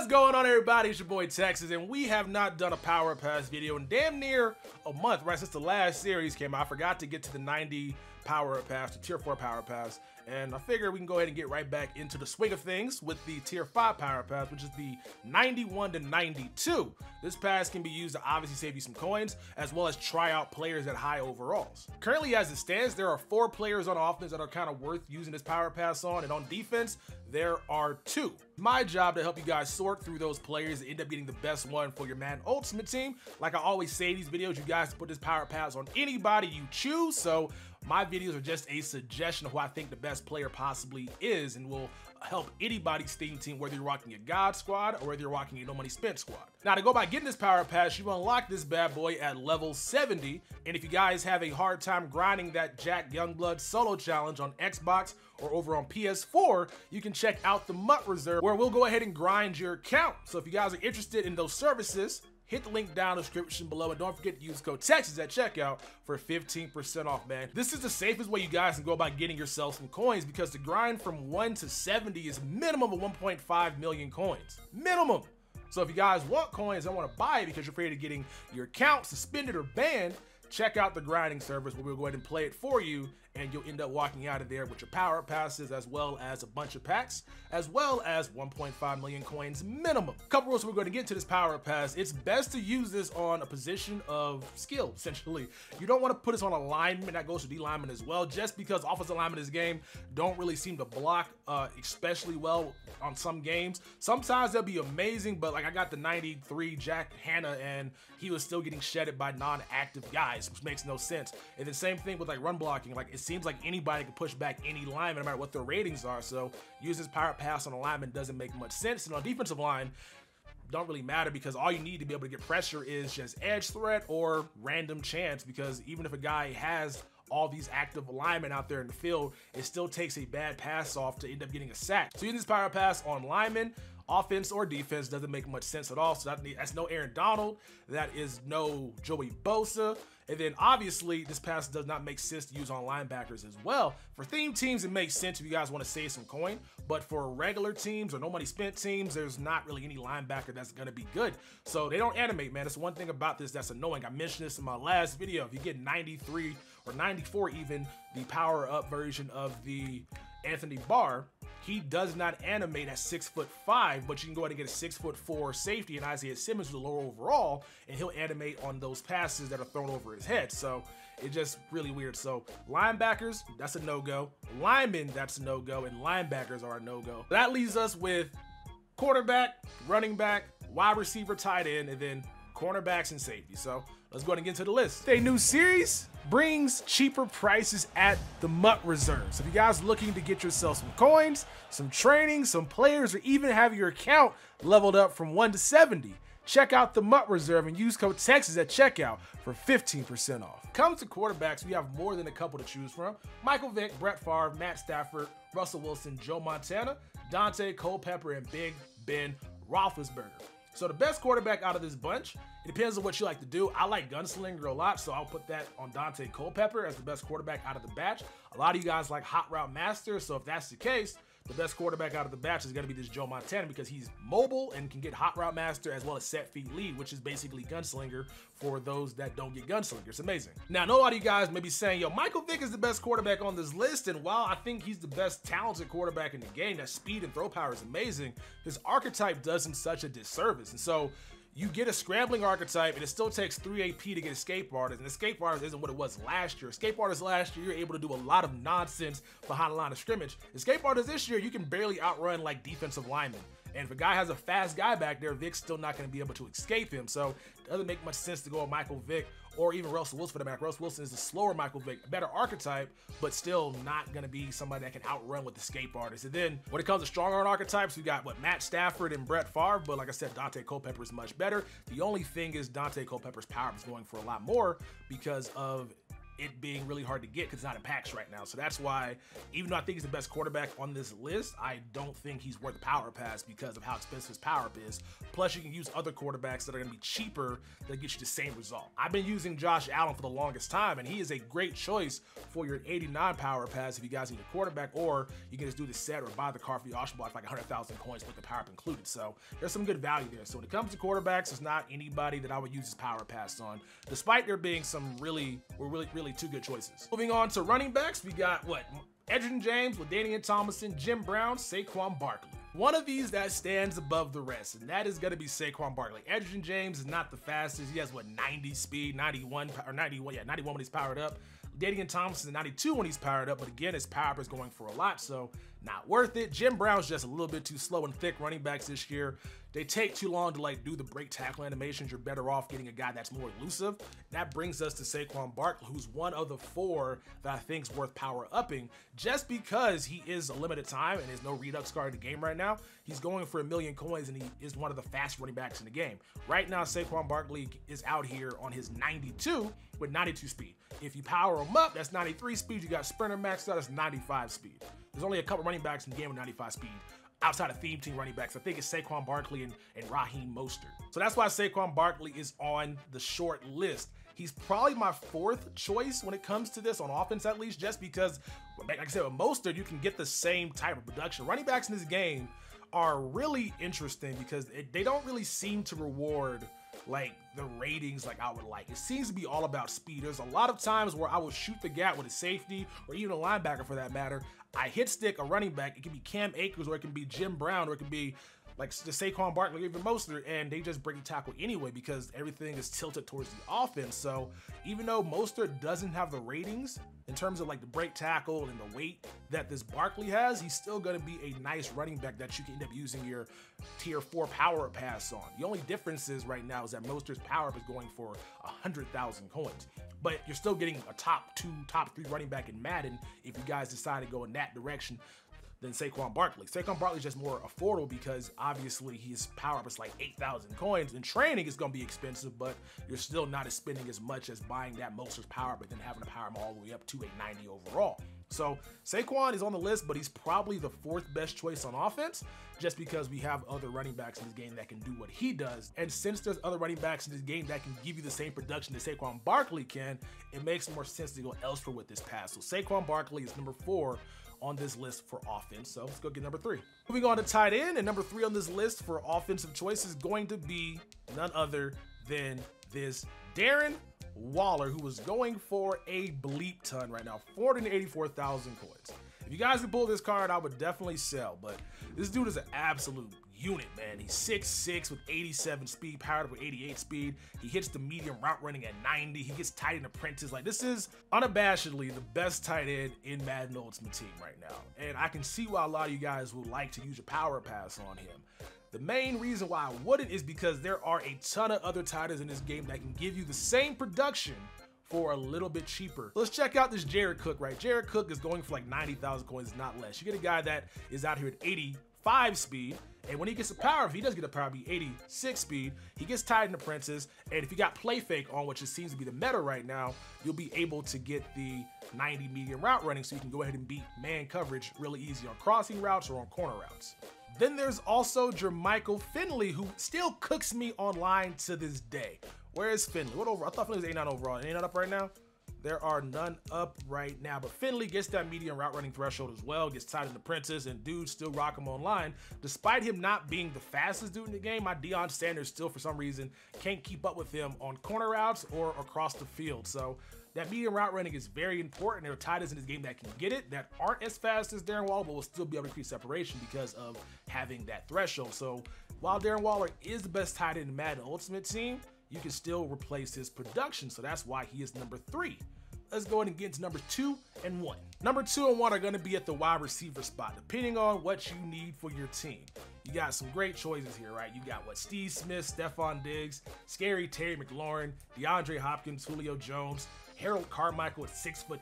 What's going on, everybody? It's your boy Texas, and we have not done a Power Pass video in damn near a month, right since the last series came out. I forgot to get to the 90 Power Pass, the Tier 4 Power Pass, and I figure we can go ahead and get right back into the swing of things with the Tier 5 Power Pass, which is the 91 to 92. This pass can be used to obviously save you some coins, as well as try out players at high overalls. Currently, as it stands, there are 4 players on offense that are kind of worth using this Power Pass on, and on defense, there are 2. My job to help you guys sort through those players and end up getting the best one for your Madden Ultimate Team. Like I always say in these videos, you guys can put this Power Pass on anybody you choose, so my videos are just a suggestion of who I think the best player possibly is and will help anybody's theme team, whether you're rocking a God squad or whether you're rocking a no money spent squad. Now, to go by getting this Power Pass, you unlock this bad boy at level 70. And if you guys have a hard time grinding that Jack Youngblood solo challenge on Xbox or over on PS4, you can check out the MUT Reserve, where we'll go ahead and grind your account. So if you guys are interested in those services, hit the link down in the description below, and don't forget to use code TEXAS at checkout for 15% off, man. This is the safest way you guys can go about getting yourself some coins, because the grind from 1 to 70 is minimum of 1.5 million coins. Minimum. So if you guys want coins and want to buy it because you're afraid of getting your account suspended or banned, check out the grinding service where we'll go ahead and play it for you, and you'll end up walking out of there with your Power Passes, as well as a bunch of packs, as well as 1.5 million coins minimum. A couple rules we're going to get to this Power Pass. It's best to use this on a position of skill, essentially. You don't want to put this on a lineman. That goes to D lineman as well, just because offensive linemen in this game don't really seem to block especially well on some games. Sometimes they'll be amazing, but like I got the 93 Jack Hanna, and he was still getting shedded by non-active guys, which makes no sense. And the same thing with like run blocking. Like it seems like anybody can push back any lineman no matter what their ratings are. So use this Power Pass on a lineman doesn't make much sense. And on defensive line, don't really matter, because all you need to be able to get pressure is just edge threat or random chance, because even if a guy has all these active linemen out there in the field, it still takes a bad pass off to end up getting a sack. So using this Power Pass on linemen, offense or defense, doesn't make much sense at all. So that's no Aaron Donald, that is no Joey Bosa. And then obviously this pass does not make sense to use on linebackers as well. For theme teams, it makes sense if you guys want to save some coin, but for regular teams or no money spent teams, there's not really any linebacker that's going to be good. So they don't animate, man. That's one thing about this that's annoying. I mentioned this in my last video. If you get 93 or 94 even, the power up version of the Anthony Barr, he does not animate at 6'5", but you can go ahead and get a 6'4" safety and Isaiah Simmons with a lower overall, and he'll animate on those passes that are thrown over his head. So it's just really weird. So linebackers, that's a no-go. Linemen, that's a no-go, and linebackers are a no-go. That leaves us with quarterback, running back, wide receiver, tight end, and then cornerbacks and safety. So let's go ahead and get into the list. A new series brings cheaper prices at the MUT Reserve. So if you guys are looking to get yourself some coins, some training, some players, or even have your account leveled up from 1 to 70, check out the MUT Reserve and use code TEXAS at checkout for 15% off. Comes to quarterbacks, we have more than a couple to choose from. Michael Vick, Brett Favre, Matt Stafford, Russell Wilson, Joe Montana, Dante Culpepper, and Big Ben Roethlisberger. So the best quarterback out of this bunch, it depends on what you like to do. I like Gunslinger a lot, so I'll put that on Dante Culpepper as the best quarterback out of the batch. A lot of you guys like Hot Route Master, so if that's the case, the best quarterback out of the batch is going to be this Joe Montana, because he's mobile and can get Hot Route Master as well as Set Feet Lead, which is basically Gunslinger for those that don't get Gunslinger. It's amazing. Now, I know a lot of you guys may be saying, yo, Michael Vick is the best quarterback on this list, and while I think he's the best talented quarterback in the game, that speed and throw power is amazing, his archetype does him such a disservice. And so you get a scrambling archetype, and it still takes 3 AP to get Escape Artist, and Escape Artist isn't what it was last year. Escape Artist last year, you're able to do a lot of nonsense behind the line of scrimmage. Escape Artist this year, you can barely outrun like defensive linemen. And if a guy has a fast guy back there, Vic's still not going to be able to escape him. So it doesn't make much sense to go with Michael Vick or even Russell Wilson for the matter. Russell Wilson is a slower Michael Vick, a better archetype, but still not going to be somebody that can outrun with Escape Artist. And then when it comes to strong arm archetypes, we got what, Matt Stafford and Brett Favre, but like I said, Dante Culpepper is much better. The only thing is Dante Culpepper's power is going for a lot more because of it being really hard to get because it's not in packs right now. So that's why, even though I think he's the best quarterback on this list, I don't think he's worth the power pass because of how expensive his power up is. Plus, you can use other quarterbacks that are going to be cheaper that get you the same result. I've been using Josh Allen for the longest time, and he is a great choice for your 89 power pass if you guys need a quarterback, or you can just do the set or buy the car for the auction block for like 100,000 coins with the power up included. So there's some good value there. So when it comes to quarterbacks, it's not anybody that I would use his power pass on, despite there being some really two good choices. Moving on to running backs, we got what? Edgerrin James, LaDainian Tomlinson, Jim Brown, Saquon Barkley. One of these that stands above the rest, and that is going to be Saquon Barkley. Edgerrin James is not the fastest. He has, what, 90 speed, 91 when he's powered up. LaDainian Tomlinson is 92 when he's powered up, but again, his power up is going for a lot, so not worth it. Jim Brown's just a little bit too slow and thick running backs this year. They take too long to like do the break tackle animations. You're better off getting a guy that's more elusive. That brings us to Saquon Barkley, who's one of the 4 that I think is worth power upping just because he is a limited time and there's no redux card in the game right now. He's going for 1 million coins and he is one of the fast running backs in the game. Right now, Saquon Barkley is out here on his 92 with 92 speed. If you power him up, that's 93 speed. You got sprinter maxed out, that's 95 speed. There's only a couple running backs in the game with 95 speed. Outside of theme team running backs, I think it's Saquon Barkley and Raheem Mostert. So that's why Saquon Barkley is on the short list. He's probably my 4th choice when it comes to this, on offense at least, just because, like I said, with Mostert, you can get the same type of production. Running backs in this game are really interesting because they don't really seem to reward like the ratings like I would like. It seems to be all about speed. There's a lot of times where I will shoot the gap with a safety or even a linebacker for that matter. I hit stick a running back. It can be Cam Akers or it can be Jim Brown or it can be like the Saquon Barkley or even Mostert, and they just break the tackle anyway because everything is tilted towards the offense. So even though Mostert doesn't have the ratings in terms of like the break tackle and the weight that this Barkley has, he's still going to be a nice running back that you can end up using your tier 4 power pass on. The only difference is right now is that Mostert's power up is going for 100,000 coins. But you're still getting a top 2, top 3 running back in Madden if you guys decide to go in that direction than Saquon Barkley. Saquon Barkley is just more affordable because obviously his power up is like 8,000 coins. And training is going to be expensive, but you're still not spending as much as buying that Mostert's power up and then having to power him all the way up to a 90 overall. So Saquon is on the list, but he's probably the 4th best choice on offense just because we have other running backs in this game that can do what he does. And since there's other running backs in this game that can give you the same production that Saquon Barkley can, it makes more sense to go elsewhere with this pass. So Saquon Barkley is number 4 on this list for offense. So let's go get number 3. Moving on to tight end, and number 3 on this list for offensive choice is going to be none other than this Darren Waller, who was going for a bleep ton right now, 484,000 coins. If you guys can pull this card, I would definitely sell, but this dude is an absolute unit, man. He's 6'6" with 87 speed, powered up with 88 speed. He hits the medium route running at 90. He gets tight end apprentice. Like, this is unabashedly the best tight end in Madden Ultimate Team right now. And I can see why a lot of you guys would like to use a power pass on him. The main reason why I wouldn't is because there are a ton of other tight ends in this game that can give you the same production for a little bit cheaper. Let's check out this Jared Cook, right? Jared Cook is going for like 90,000 coins, not less. You get a guy that is out here at 85 speed, and when he gets a power up, he does get a power up, 86 speed. He gets tight end apprentice, and if you got play fake on, which it seems to be the meta right now, you'll be able to get the 90 medium route running, so you can go ahead and beat man coverage really easy on crossing routes or on corner routes. Then there's also Jermichael Finley, who still cooks me online to this day. Where is Finley? What overall? I thought Finley was 89 overall. Ain't none up right now? There are none up right now, but Finley gets that medium route running threshold as well, gets tight end apprentice, and dudes still rock him online. Despite him not being the fastest dude in the game, my Deion Sanders still, for some reason, can't keep up with him on corner routes or across the field. So that medium route running is very important. There are tight ends in this game that can get it, that aren't as fast as Darren Waller, but will still be able to create separation because of having that threshold. So while Darren Waller is the best tight end in Madden Ultimate Team, you can still replace his production. So that's why he is number 3. Let's go ahead and get into number 2 and 1. Number 2 and 1 are going to be at the wide receiver spot, depending on what you need for your team. You got some great choices here, right? You got what? Steve Smith, Stephon Diggs, Scary Terry McLaurin, DeAndre Hopkins, Julio Jones, Harold Carmichael at 6'8",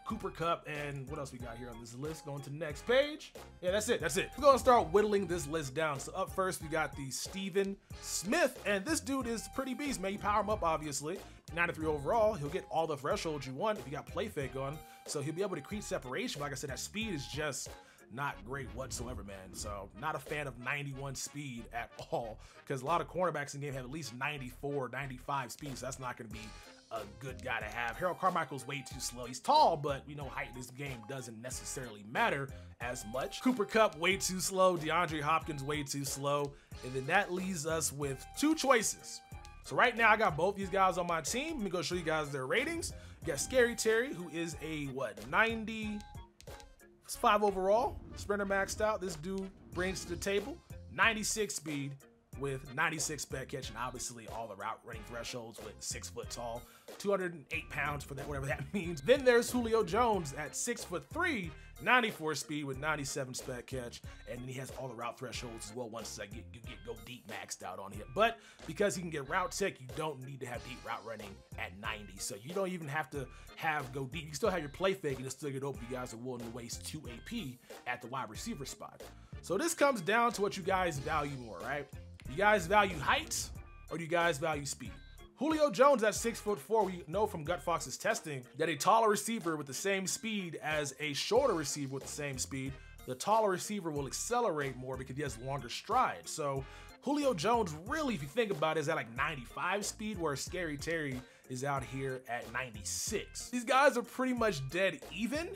Cooper Kupp, and what else we got here on this list? Going to the next page. Yeah, that's it. We're going to start whittling this list down. So up first, we got the Steven Smith, and this dude is pretty beast, man. You power him up, obviously. 93 overall. He'll get all the thresholds you want if you got play fake on. So he'll be able to create separation. Like I said, that speed is just not great whatsoever, man. So not a fan of 91 speed at all, because a lot of cornerbacks in the game have at least 94, 95 speed. So that's not going to be a good guy to have. Harold Carmichael's way too slow. He's tall, but we know height in this game doesn't necessarily matter as much. Cooper Kupp, way too slow. DeAndre Hopkins, way too slow. And then that leaves us with two choices. So right now I got both these guys on my team. Let me go show you guys their ratings. You got Scary Terry, who is a, 95 overall. Sprinter maxed out. This dude brings to the table 96 speed with 96 spec catch, and obviously all the route running thresholds with 6 foot tall, 208 pounds for that, whatever that means. Then there's Julio Jones at 6'3", 94 speed with 97 spec catch, and then he has all the route thresholds as well once you go deep maxed out on him. But because he can get route tech, you don't need to have deep route running at 90, so you don't even have to go deep. You can still have your play fake and it's still get open if you guys are willing to waste 2 AP at the wide receiver spot. So this comes down to what you guys value more, right? You guys value height, or do you guys value speed? Julio Jones at 6'4", we know from Gut Fox's testing that a taller receiver with the same speed as a shorter receiver with the same speed, the taller receiver will accelerate more because he has longer strides. So Julio Jones, really, if you think about it, is at like 95 speed, whereas Scary Terry is out here at 96. These guys are pretty much dead even,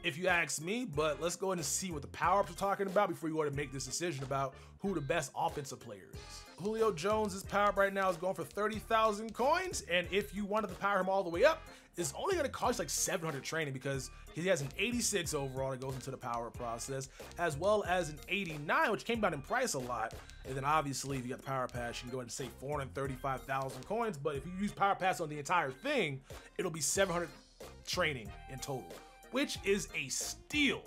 if you ask me, but let's go ahead and see what the power-ups are talking about before you go to make this decision about who the best offensive player is. Julio Jones' power-up right now is going for 30,000 coins, and if you wanted to power him all the way up, it's only going to cost like 700 training because he has an 86 overall that goes into the power process, as well as an 89, which came down in price a lot. And then obviously, if you got the power pass, you can go ahead and save 435,000 coins, but if you use power pass on the entire thing, it'll be 700 training in total, which is a steal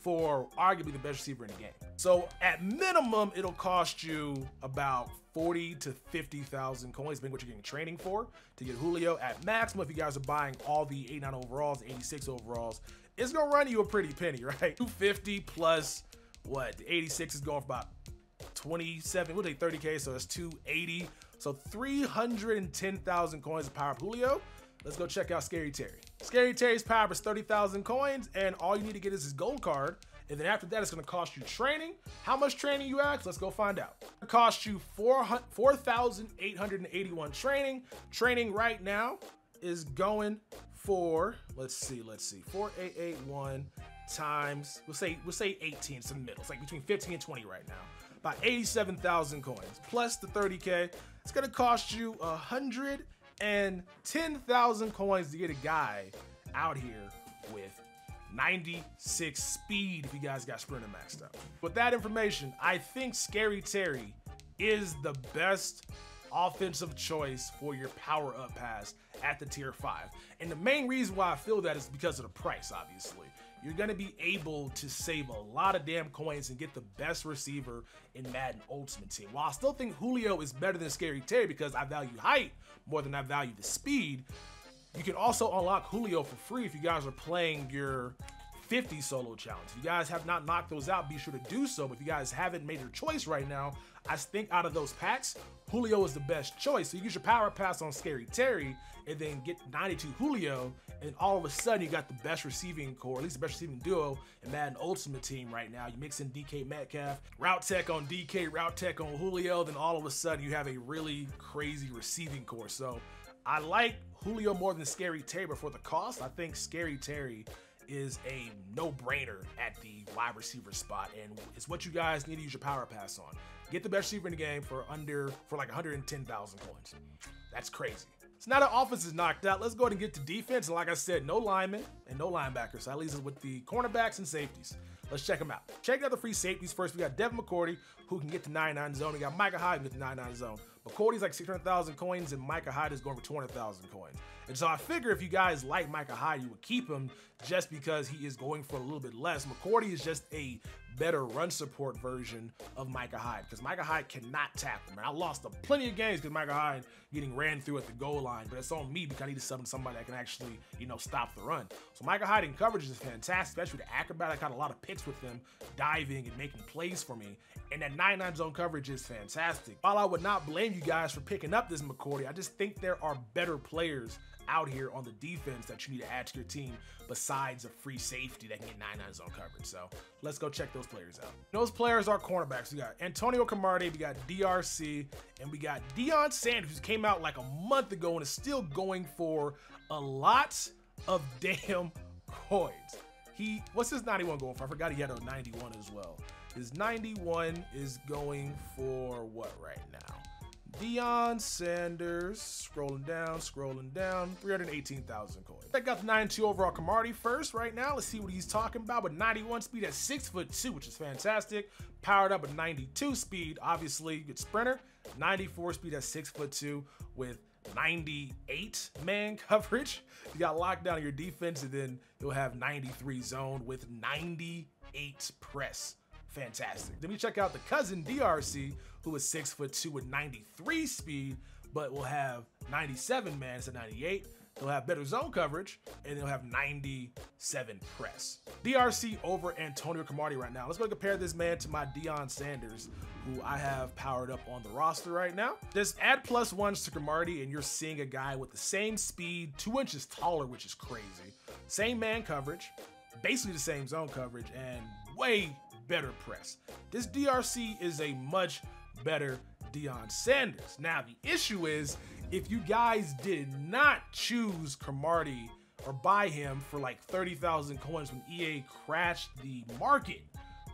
for arguably the best receiver in the game. So at minimum, it'll cost you about 40 to 50,000 coins, being what you're getting training for to get Julio. At maximum, if you guys are buying all the 89 overalls, 86 overalls, it's gonna run you a pretty penny, right? 250 plus what? The 86 is going for about 27, we'll take 30K, so that's 280. So 310,000 coins to power up Julio. Let's go check out Scary Terry. Scary Terry's power is 30,000 coins, and all you need to get is his gold card. And then after that, it's going to cost you training. How much training, you ask? Let's go find out. It costs you 4,881 training. Training right now is going for, let's see, 4,881 times, we'll say 18, it's in the middle. It's like between 15 and 20 right now. About 87,000 coins plus the 30K. It's going to cost you 110,000 coins to get a guy out here with 96 speed if you guys got Sprinter maxed up. With that information, I think Scary Terry is the best offensive choice for your power up pass at the tier 5. And the main reason why I feel that is because of the price, obviously. You're going to be able to save a lot of damn coins and get the best receiver in Madden Ultimate Team. While I still think Julio is better than Scary Terry because I value height more than I value the speed, you can also unlock Julio for free if you guys are playing your 50 solo challenge. If you guys have not knocked those out, be sure to do so. But if you guys haven't made your choice right now, I think out of those packs, Julio is the best choice. So you use your power pass on Scary Terry and then get 92 Julio, and all of a sudden you got the best receiving core, at least the best receiving duo in Madden Ultimate Team right now. You mix in DK Metcalf, route tech on DK, route tech on Julio, then all of a sudden you have a really crazy receiving core. So I like Julio more than Scary Terry, but for the cost, I think Scary Terry is a no-brainer at the wide receiver spot, and it's what you guys need to use your power pass on. Get the best receiver in the game for like 110,000 coins. That's crazy. So now the offense is knocked out, let's go ahead and get to defense. And like I said, no linemen and no linebackers. So that leaves us with the cornerbacks and safeties. Let's check them out. Check out the free safeties first. We got Devin McCourty, who can get to 99 zone. We got Micah Hyde, who can get to 99 zone. McCourty's like 600,000 coins, and Micah Hyde is going for 200,000 coins. And so I figure if you guys like Micah Hyde, you would keep him just because he is going for a little bit less. McCourty is just a better run support version of Micah Hyde, because Micah Hyde cannot tackle, man. I lost plenty of games because Micah Hyde getting ran through at the goal line, but it's on me because I need to summon somebody that can actually, you know, stop the run. So Micah Hyde in coverage is fantastic, especially the acrobat. I got a lot of picks with him diving and making plays for me, and that 9-9 zone coverage is fantastic. While I would not blame you guys for picking up this McCourty, I just think there are better players out here on the defense that you need to add to your team besides a free safety that can get 9-9 zone coverage. So let's go check those players out. Those players are cornerbacks. We got Antonio Cromartie, we got DRC, and we got Deion Sanders, who came out like a month ago and is still going for a lot of damn coins. What's his 91 going for? I forgot he had a 91 as well. His 91 is going for what right now? Deion Sanders, scrolling down, 318,000 coins. I got the 92 overall Cromartie first right now. Let's see what he's talking about. With 91 speed at 6'2", which is fantastic. Powered up at 92 speed, obviously good sprinter. 94 speed at 6'2" with 98 man coverage. You got lockdown on your defense, and then you'll have 93 zone with 98 press. Fantastic. Then we check out the cousin DRC, who is 6'2" with 93 speed, but will have 97 man to 98. He'll have better zone coverage, and he'll have 97 press. DRC over Antonio Cromartie right now. Let's go compare this man to my Deion Sanders, who I have powered up on the roster right now. Just add +1s to Cromartie, and you're seeing a guy with the same speed, 2 inches taller, which is crazy. Same man coverage, basically the same zone coverage, and way better press. This DRC is a much better Deion Sanders. Now, the issue is, if you guys did not choose Cromartie or buy him for like 30,000 coins when EA crashed the market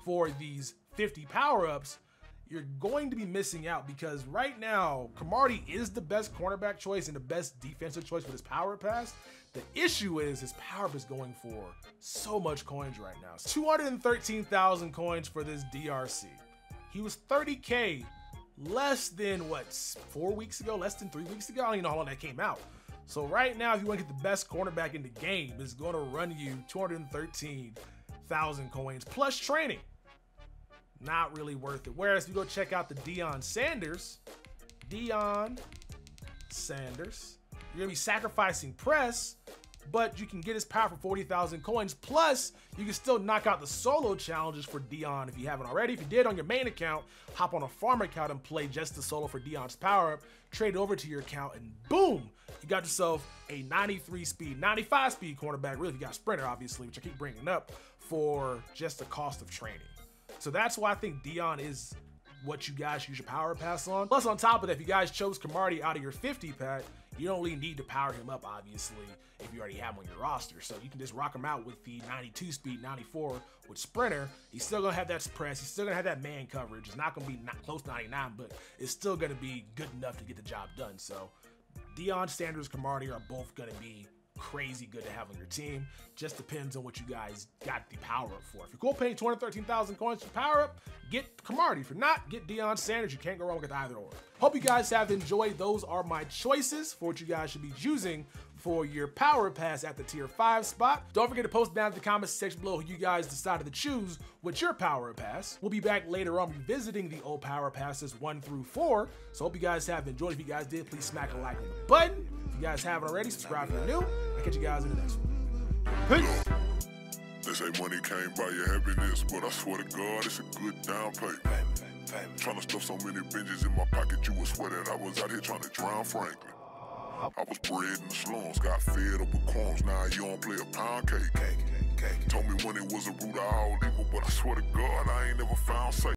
for these 50 power-ups, you're going to be missing out, because right now, Cromartie is the best cornerback choice and the best defensive choice with his power pass. The issue is his power up is going for so much coins right now. 213,000 coins for this DRC. He was 30K less than, what, 4 weeks ago? Less than 3 weeks ago? I don't even know how long that came out. So right now, if you want to get the best cornerback in the game, it's going to run you 213,000 coins plus training. Not really worth it. Whereas if you go check out the Deion Sanders, you're gonna be sacrificing press, but you can get his power for 40,000 coins. Plus, you can still knock out the solo challenges for Deion if you haven't already. If you did on your main account, hop on a farm account and play just the solo for Deion's power up, trade it over to your account, and boom, you got yourself a 93 speed, 95 speed cornerback, really if you got a sprinter, obviously, which I keep bringing up, for just the cost of training. So that's why I think Deion is what you guys use your power pass on. Plus, on top of that, if you guys chose Cromartie out of your 50 pack, you don't really need to power him up, obviously, if you already have him on your roster. So you can just rock him out with the 92 speed, 94 with sprinter. He's still gonna have that press. He's still gonna have that man coverage. It's not gonna be close to 99, but it's still gonna be good enough to get the job done. So Deion Sanders, Cromartie are both gonna be crazy good to have on your team. Just depends on what you guys got the power up for. If you're cool paying 213,000 coins for power up, get Cromartie. If you're not, get Deion Sanders. You can't go wrong with either or. Hope you guys have enjoyed. Those are my choices for what you guys should be using for your power pass at the tier 5 spot. Don't forget to post down in the comments section below who you guys decided to choose with your power pass. We'll be back later on revisiting the old power passes 1 through 4. So hope you guys have enjoyed. If you guys did, please smack a like on the button. If you guys haven't already, subscribe if you're new. I'll catch you guys in the next one. Peace. They say money came by your happiness, but I swear to God, it's a good down payment. Trying to stuff so many binges in my pocket, you would swear that I was out here trying to drown Franklin. I was bred in the slums, got fed up with crumbs, now you don't play a pound cake. Told me when it was a root of all evil, but I swear to God, I ain't never found safe.